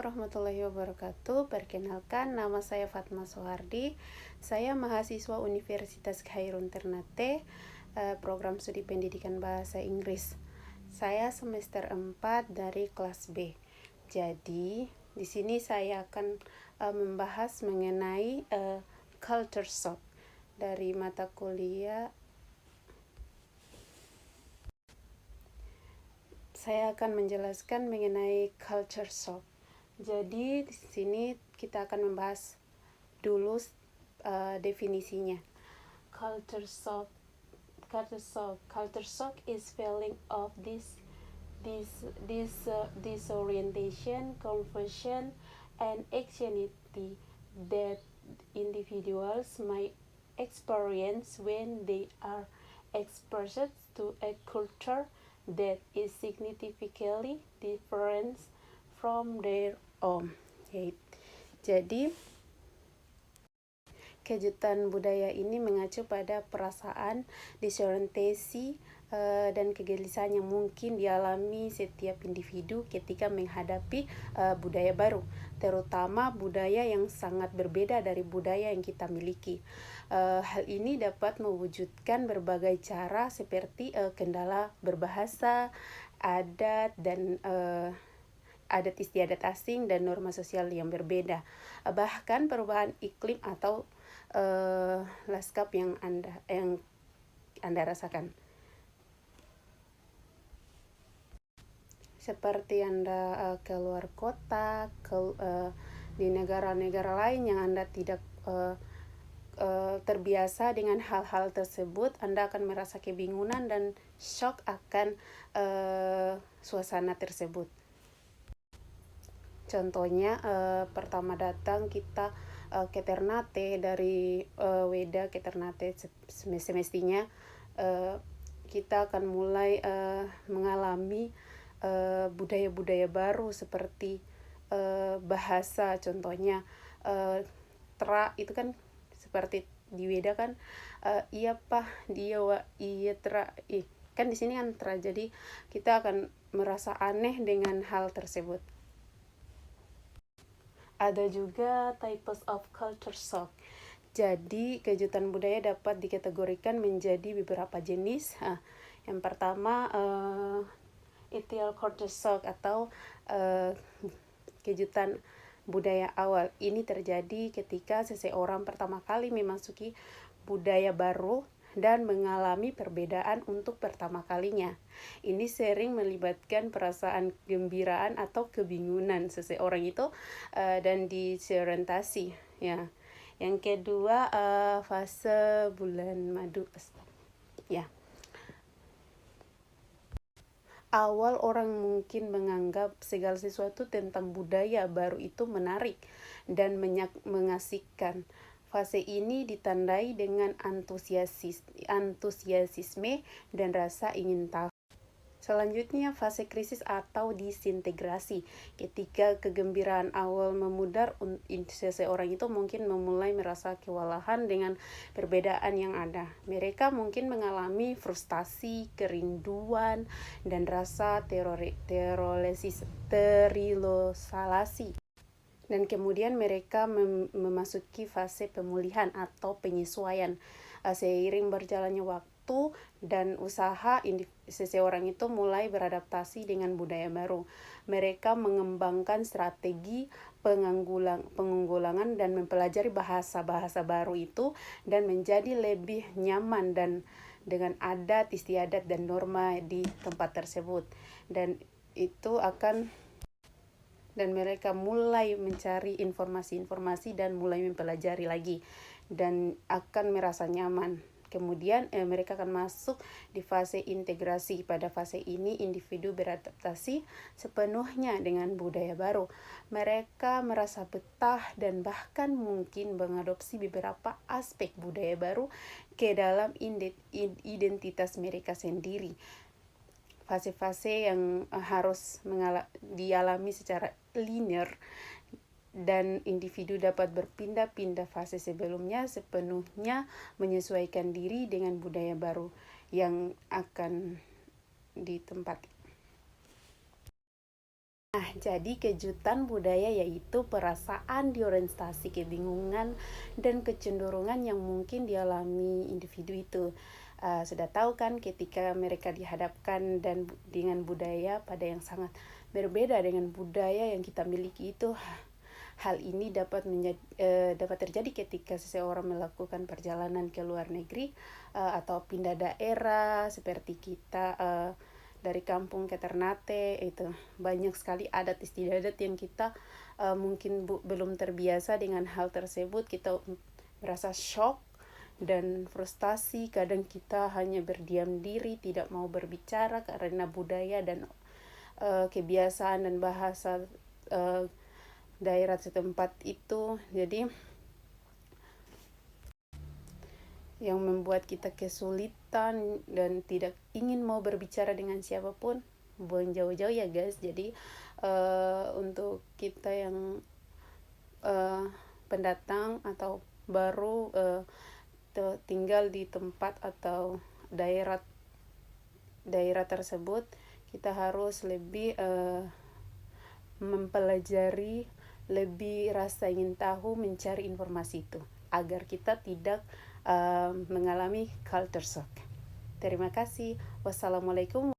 warahmatullahi wabarakatuh. Perkenalkan, nama saya Fatma Sohardi. Saya mahasiswa Universitas Khairun Ternate, program studi pendidikan bahasa Inggris. Saya semester 4 dari kelas B. Jadi, di sini saya akan membahas mengenai culture shock dari mata kuliah. Saya akan menjelaskan mengenai culture shock. Jadi di sini kita akan membahas dulu definisinya. Culture shock is feeling of disorientation, confusion, and anxiety that individuals might experience when they are exposed to a culture that is significantly different from their own. Jadi kejutan budaya ini mengacu pada perasaan disorientasi dan kegelisahan yang mungkin dialami setiap individu ketika menghadapi budaya baru, terutama budaya yang sangat berbeda dari budaya yang kita miliki. Hal ini dapat mewujudkan berbagai cara seperti kendala berbahasa, adat, dan adat istiadat asing dan norma sosial yang berbeda. Bahkan perubahan iklim atau lanskap yang Anda rasakan. Seperti Anda keluar kota, di negara-negara lain yang Anda tidak terbiasa dengan hal-hal tersebut, Anda akan merasa kebingungan dan shock akan suasana tersebut. Contohnya, pertama datang kita ke Ternate dari Weda ke Ternate, semestinya kita akan mulai mengalami budaya-budaya baru seperti bahasa. Contohnya tra itu kan seperti di Weda kan iya pah dia wa iya tra kan di sini kan tra, jadi kita akan merasa aneh dengan hal tersebut. Ada juga types of culture shock. Jadi kejutan budaya dapat dikategorikan menjadi beberapa jenis. Yang pertama initial culture shock atau kejutan budaya awal. Ini terjadi ketika seseorang pertama kali memasuki budaya baru dan mengalami perbedaan untuk pertama kalinya. Ini sering melibatkan perasaan gembiraan atau kebingungan seseorang itu dan disorientasi. Ya. Yang kedua fase bulan madu. Ya. Awal orang mungkin menganggap segala sesuatu tentang budaya baru itu menarik dan mengasihkan. Fase ini ditandai dengan antusiasme dan rasa ingin tahu. Selanjutnya fase krisis atau disintegrasi. Ketika kegembiraan awal memudar, seseorang itu mungkin memulai merasa kewalahan dengan perbedaan yang ada. Mereka mungkin mengalami frustasi, kerinduan, dan rasa terisolasi. Dan kemudian mereka memasuki fase pemulihan atau penyesuaian. Seiring berjalannya waktu dan usaha, seseorang itu mulai beradaptasi dengan budaya baru. Mereka mengembangkan strategi pengunggulangan dan mempelajari bahasa-bahasa baru itu dan menjadi lebih nyaman dan dengan adat, istiadat, dan norma di tempat tersebut. Dan mereka mulai mencari informasi-informasi dan mulai mempelajari lagi dan akan merasa nyaman. Kemudian mereka akan masuk di fase integrasi. Pada fase ini individu beradaptasi sepenuhnya dengan budaya baru. Mereka merasa betah dan bahkan mungkin mengadopsi beberapa aspek budaya baru ke dalam identitas mereka sendiri. Fase-fase yang harus dialami secara linear dan individu dapat berpindah-pindah fase sebelumnya sepenuhnya menyesuaikan diri dengan budaya baru yang akan ditempati. Nah, jadi kejutan budaya yaitu perasaan diorientasi, kebingungan, dan kecenderungan yang mungkin dialami individu itu. Sudah tahu kan ketika mereka dihadapkan dengan budaya pada yang sangat berbeda dengan budaya yang kita miliki itu, hal ini dapat terjadi ketika seseorang melakukan perjalanan ke luar negeri atau pindah daerah seperti kita dari kampung ke Ternate. Itu banyak sekali adat istiadat yang kita mungkin belum terbiasa dengan hal tersebut. Kita merasa shock dan frustasi. Kadang kita hanya berdiam diri, tidak mau berbicara karena budaya dan kebiasaan dan bahasa daerah setempat itu. Jadi yang membuat kita kesulitan dan tidak ingin mau berbicara dengan siapapun, buang jauh-jauh ya guys. Jadi untuk kita yang pendatang atau baru tinggal di tempat atau daerah tersebut, kita harus lebih mempelajari, lebih rasa ingin tahu, mencari informasi itu agar kita tidak mengalami culture shock. Terima kasih. Wassalamualaikum.